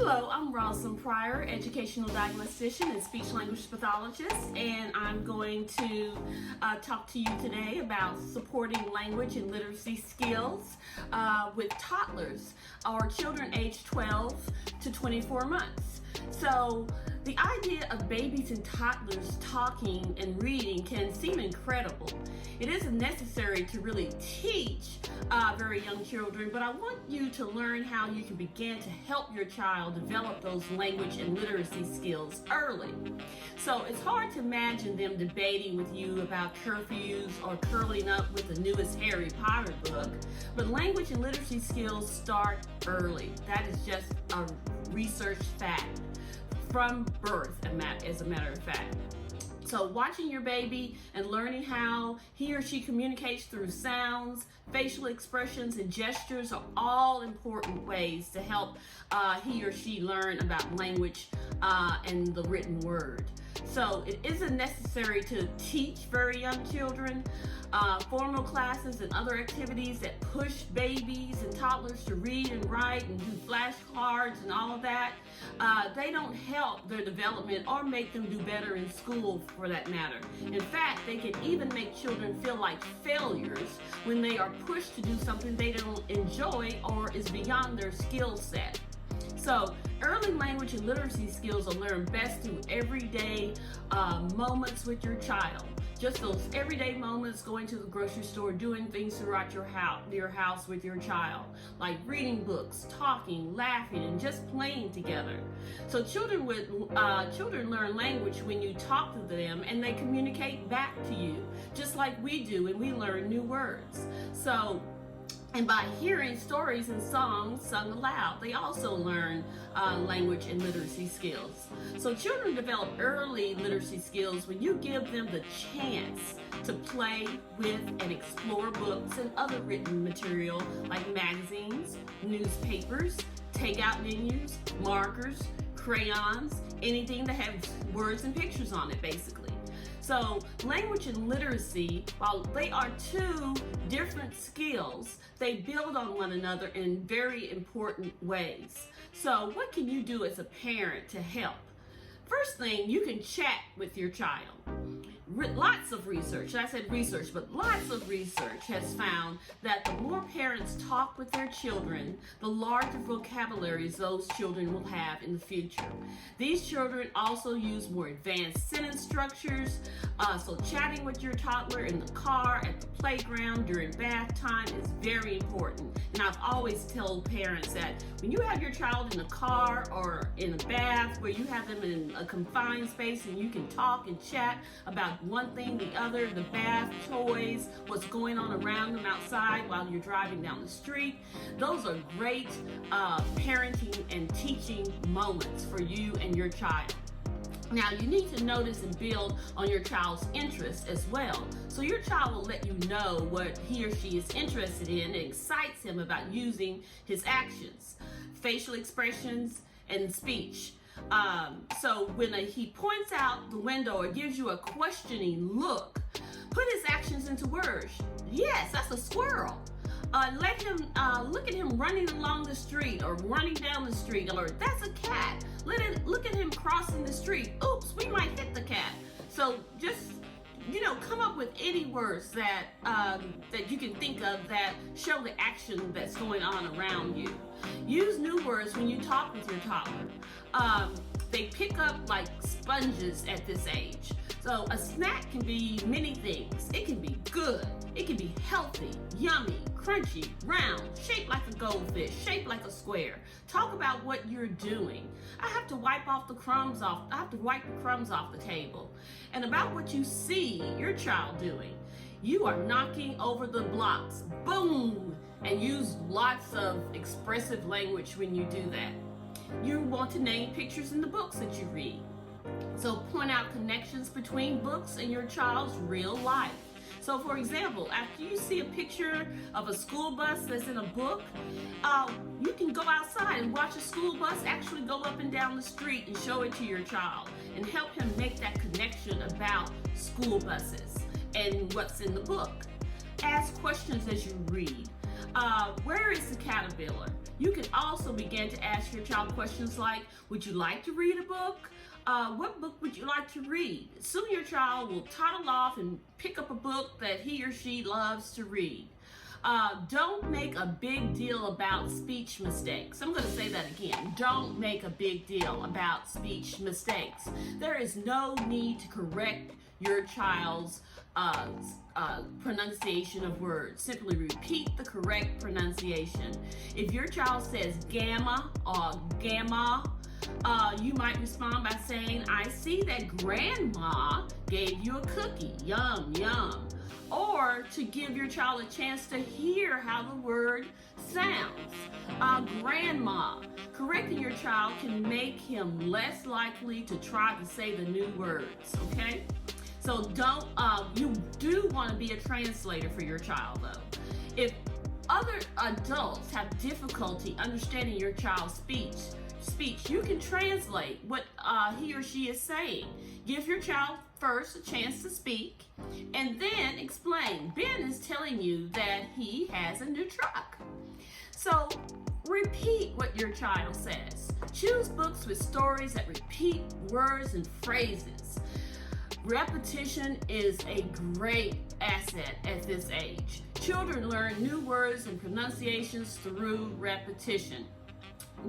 Hello, I'm Rosalind Pryor, educational diagnostician and speech-language pathologist, and I'm going to talk to you today about supporting language and literacy skills with toddlers, or children aged 12 to 24 months. So the idea of babies and toddlers talking and reading can seem incredible. It isn't necessary to really teach very young children, but I want you to learn how you can begin to help your child develop those language and literacy skills early. So it's hard to imagine them debating with you about curfews or curling up with the newest Harry Potter book, but language and literacy skills start early. That is just a research fact from birth, as a matter of fact. So watching your baby and learning how he or she communicates through sounds, facial expressions, and gestures are all important ways to help he or she learn about language and the written word. So it isn't necessary to teach very young children. Formal classes and other activities that push babies and toddlers to read and write and do flashcards and all of that, they don't help their development or make them do better in school for that matter. In fact, they can even make children feel like failures when they are pushed to do something they don't enjoy or is beyond their skill set. So early language and literacy skills are learned best through everyday moments with your child. Just those everyday moments, going to the grocery store, doing things throughout your house with your child, like reading books, talking, laughing, and just playing together. So children learn language when you talk to them and they communicate back to you, just like we do, and we learn new words. And by hearing stories and songs sung aloud, they also learn language and literacy skills. So children develop early literacy skills when you give them the chance to play with and explore books and other written material like magazines, newspapers, takeout menus, markers, crayons, anything that has words and pictures on it, basically. So language and literacy, while they are two different skills, they build on one another in very important ways. So what can you do as a parent to help? First thing, you can chat with your child. Lots of research, I said research, but lots of research has found that the more parents talk with their children, the larger vocabularies those children will have in the future. These children also use more advanced sentence structures, so chatting with your toddler in the car, at the playground, during bath time is very important. And I've always told parents that when you have your child in a car or in a bath where you have them in a confined space and you can talk and chat about one thing, the other, the bath, toys, what's going on around them outside while you're driving down the street. Those are great parenting and teaching moments for you and your child. Now, you need to notice and build on your child's interests as well. So your child will let you know what he or she is interested in and excites him about using his actions, facial expressions, and speech. So when he points out the window or gives you a questioning look, put his actions into words. Yes, that's a squirrel. Let him look at him running along the street or running down the street, or that's a cat. Look at him crossing the street. Oops, we might hit the cat. So just come up with any words that you can think of that show the action that's going on around you. Use new words when you talk with your toddler. They pick up like sponges at this age. So a snack can be many things. It can be good. It can be healthy, yummy, crunchy, round, shaped like a goldfish, shaped like a square. Talk about what you're doing. I have to wipe the crumbs off the table. And about what you see your child doing. You are knocking over the blocks. Boom! And use lots of expressive language when you do that. You want to name pictures in the books that you read. So point out connections between books and your child's real life. So for example, after you see a picture of a school bus that's in a book, you can go outside and watch a school bus actually go up and down the street and show it to your child and help him make that connection about school buses and what's in the book. Ask questions as you read. Where is the caterpillar? You can also begin to ask your child questions like, would you like to read a book? What book would you like to read? Soon your child will toddle off and pick up a book that he or she loves to read. Don't make a big deal about speech mistakes. I'm going to say that again. Don't make a big deal about speech mistakes. There is no need to correct your child's pronunciation of words. Simply repeat the correct pronunciation. If your child says gamma or gamma, you might respond by saying, I see that grandma gave you a cookie. Yum, yum. Or to give your child a chance to hear how the word sounds. Grandma. Correcting your child can make him less likely to try to say the new words, okay? So you do want to be a translator for your child though. If other adults have difficulty understanding your child's speech, you can translate what he or she is saying. Give your child first a chance to speak and then explain. Ben is telling you that he has a new truck. So repeat what your child says. Choose books with stories that repeat words and phrases. Repetition is a great asset at this age. Children learn new words and pronunciations through repetition.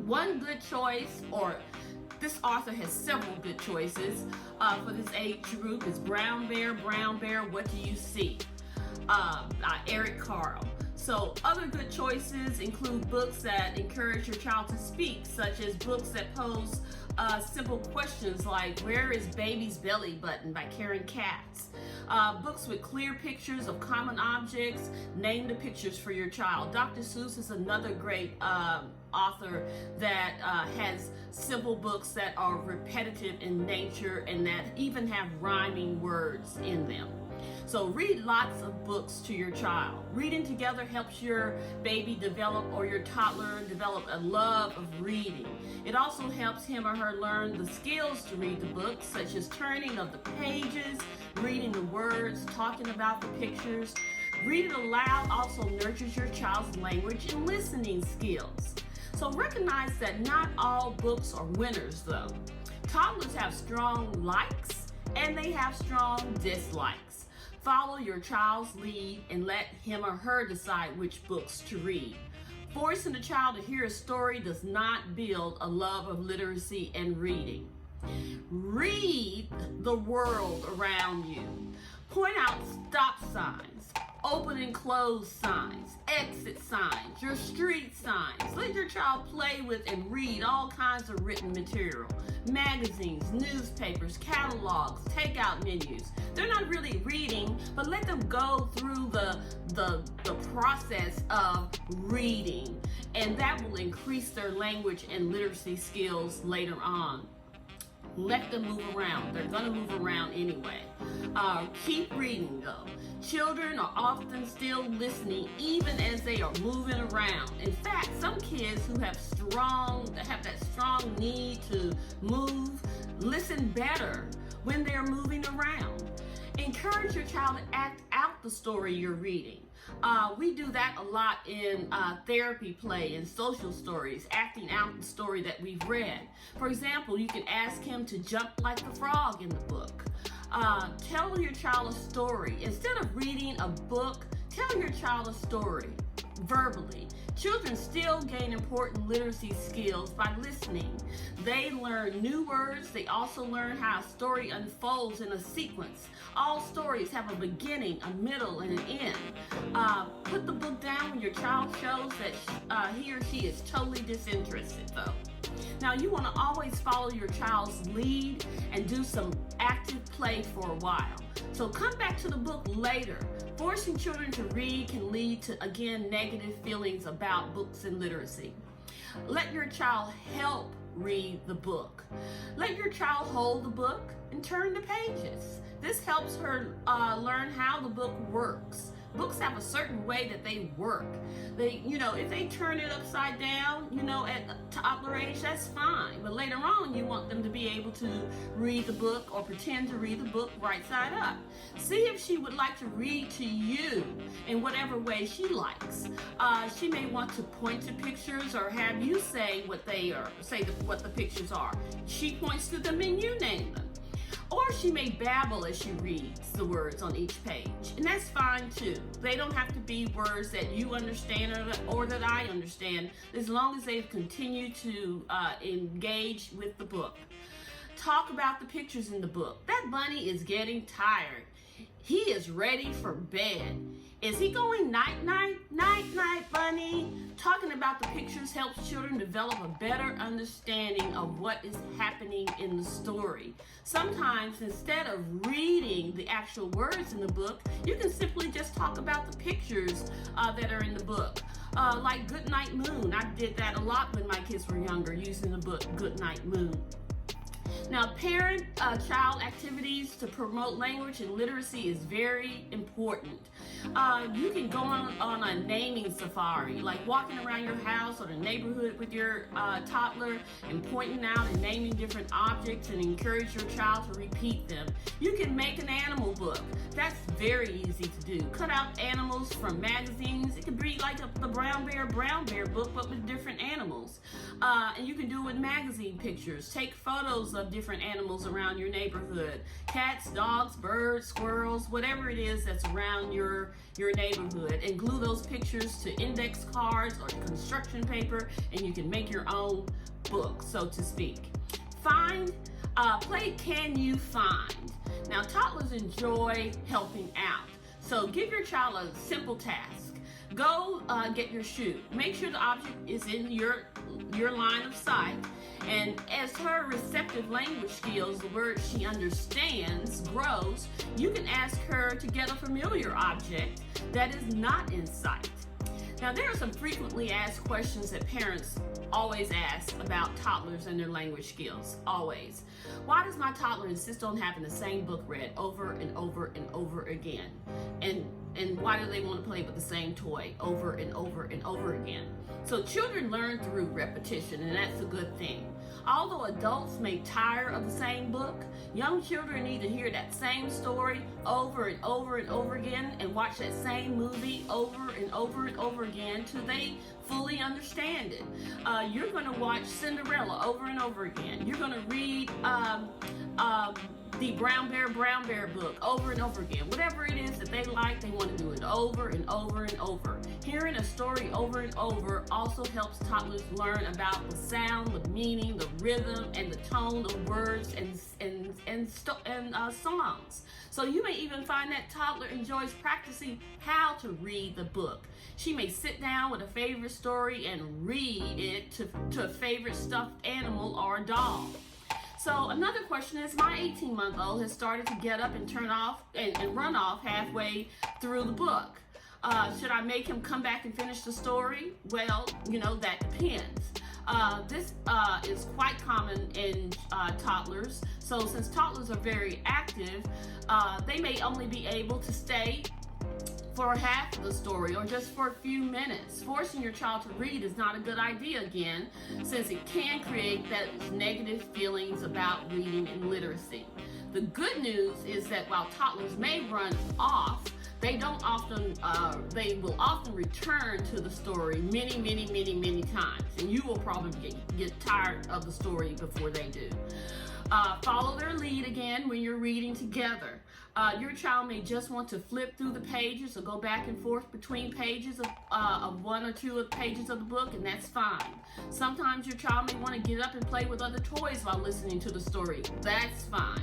One good choice, or this author has several good choices for this age group, is Brown Bear, What Do You See? Eric Carle. So other good choices include books that encourage your child to speak, such as books that pose simple questions like, where is baby's belly button by Karen Katz? Books with clear pictures of common objects. Name the pictures for your child. Dr. Seuss is another great author that has simple books that are repetitive in nature and that even have rhyming words in them. So read lots of books to your child. Reading together helps your baby develop, or your toddler develop, a love of reading. It also helps him or her learn the skills to read the book, such as turning of the pages, reading the words, talking about the pictures. Reading aloud also nurtures your child's language and listening skills. So recognize that not all books are winners though. Toddlers have strong likes and they have strong dislikes. Follow your child's lead and let him or her decide which books to read. Forcing a child to hear a story does not build a love of literacy and reading. Read the world around you. Point out stop signs, open and close signs, exit signs, your street signs. Let your child play with and read all kinds of written material. Magazines, newspapers, catalogs, takeout menus. They're not really reading, but let them go through the process of reading, and that will increase their language and literacy skills later on. Let them move around. They're going to move around anyway. Keep reading though. Children are often still listening even as they are moving around. In fact, some kids who have that strong need to move listen better when they're moving around. Encourage your child to act out the story you're reading. We do that a lot in therapy play and social stories, acting out the story that we've read. For example, you can ask him to jump like the frog in the book. Tell your child a story. Instead of reading a book, tell your child a story verbally. Children still gain important literacy skills by listening. They learn new words. They also learn how a story unfolds in a sequence. All stories have a beginning, a middle, and an end. Put the book down when your child shows that he or she is totally disinterested, though. Now, you want to always follow your child's lead and do some active play for a while. So come back to the book later. Forcing children to read can lead to, again, negative feelings about books and literacy. Let your child help read the book. Let your child hold the book and turn the pages. This helps her learn how the book works. books have a certain way that they work. If they turn it upside down, at toddler age, that's fine. But later on, you want them to be able to read the book or pretend to read the book right side up. See if she would like to read to you in whatever way she likes. She may want to point to pictures or have you say what they are, what the pictures are. She points to them and you name them. Or she may babble as she reads the words on each page, and that's fine too. They don't have to be words that you understand or that I understand, as long as they've continued to engage with the book. Talk about the pictures in the book. That bunny is getting tired. He is ready for bed. Is he going night, night, night, night, bunny? Talking about the pictures helps children develop a better understanding of what is happening in the story. Sometimes, instead of reading the actual words in the book, you can simply just talk about the pictures that are in the book. Like Good Night Moon. I did that a lot when my kids were younger, using the book Good Night Moon. Now, parent-child activities to promote language and literacy is very important. You can go on a naming safari, like walking around your house or the neighborhood with your toddler and pointing out and naming different objects and encourage your child to repeat them. You can make an animal book. That's very easy to do. Cut out animals from magazines. It could be like the Brown Bear book, but with different animals. And you can do it with magazine pictures. Take photos of different animals around your neighborhood. Cats, dogs, birds, squirrels, whatever it is that's around your neighborhood, and glue those pictures to index cards or construction paper, and you can make your own book, so to speak. Play Can You Find? Now, toddlers enjoy helping out, so give your child a simple task. Go get your shoe. Make sure the object is in your line of sight. And as her receptive language skills, the words she understands, grows, you can ask her to get a familiar object that is not in sight. Now, there are some frequently asked questions that parents always ask about toddlers and their language skills, always. Why does my toddler insist on having the same book read over and over and over again? And why do they want to play with the same toy over and over and over again? So children learn through repetition, and that's a good thing. Although adults may tire of the same book, young children need to hear that same story over and over and over again, and watch that same movie over and over and over again till they fully understand it. You're going to watch Cinderella over and over again. You're going to read the Brown Bear book over and over again. Whatever it is that they like, they want to do it over and over and over. Hearing a story over and over also helps toddlers learn about the sound, the meaning, the rhythm, and the tone of words and songs. So you may even find that toddler enjoys practicing how to read the book. She may sit down with a favorite story and read it to a favorite stuffed animal or doll. So another question is, my 18-month-old has started to get up and turn off and run off halfway through the book. Should I make him come back and finish the story? Well, that depends. This is quite common in toddlers. So since toddlers are very active, they may only be able to stay for half of the story or just for a few minutes. Forcing your child to read is not a good idea again, since it can create those negative feelings about reading and literacy. The good news is that while toddlers may run off, they will often return to the story many times, and you will probably get tired of the story before they do. Follow their lead again when you're reading together. Your child may just want to flip through the pages or go back and forth between pages of one or two of the pages of the book, and that's fine. Sometimes your child may want to get up and play with other toys while listening to the story. That's fine.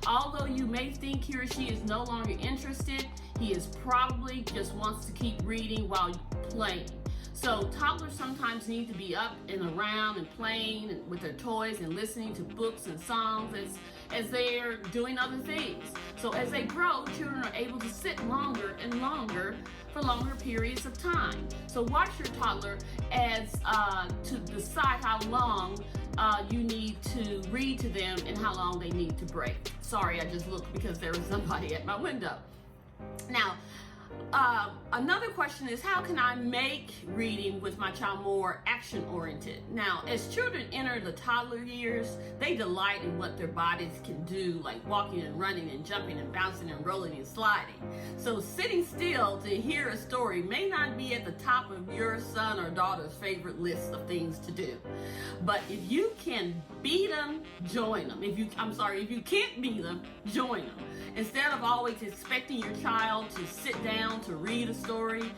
Although you may think he or she is no longer interested, he is probably just wants to keep reading while playing. So toddlers sometimes need to be up and around and playing with their toys and listening to books and songs as they're doing other things. So as they grow, children are able to sit longer and longer for longer periods of time. So watch your toddler as to decide how long you need to read to them and how long they need to break. Sorry, I just looked because there was somebody at my window. Now, Another question is, how can I make reading with my child more action-oriented? Now, as children enter the toddler years, they delight in what their bodies can do, like walking and running and jumping and bouncing and rolling and sliding. So sitting still to hear a story may not be at the top of your son or daughter's favorite list of things to do. But if you can beat them, join them. If you can't beat them, join them. Instead of always expecting your child to sit down to read a story,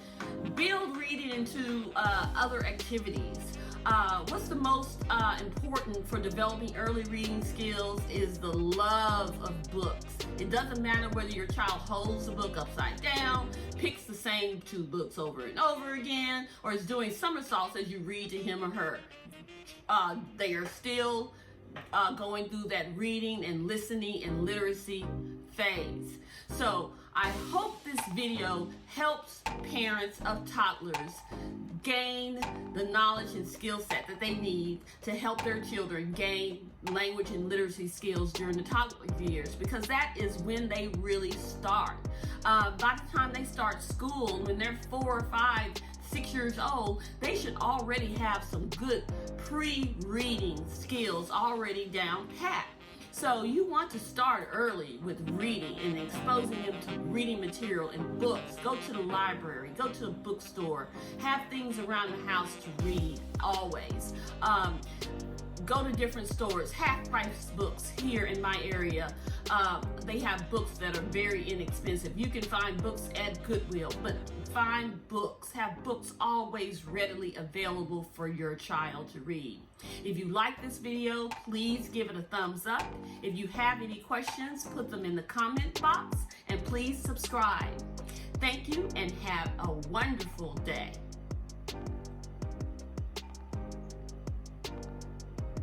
build reading into other activities. What's the most important for developing early reading skills is the love of books. It doesn't matter whether your child holds the book upside down, picks the same two books over and over again, or is doing somersaults as you read to him or her. They are still going through that reading and listening and literacy phase. So I hope this video helps parents of toddlers gain the knowledge and skill set that they need to help their children gain language and literacy skills during the toddler years, because that is when they really start. By the time they start school, when they're 4 or 5, 6 years old, they should already have some good pre-reading skills already down pat. So you want to start early with reading and exposing them to reading material and books. Go to the library, go to a bookstore, have things around the house to read always. Go to different stores, half-price books here in my area. They have books that are very inexpensive. You can find books at Goodwill, but find books. Have books always readily available for your child to read. If you like this video, please give it a thumbs up. If you have any questions, put them in the comment box, and please subscribe. Thank you and have a wonderful day.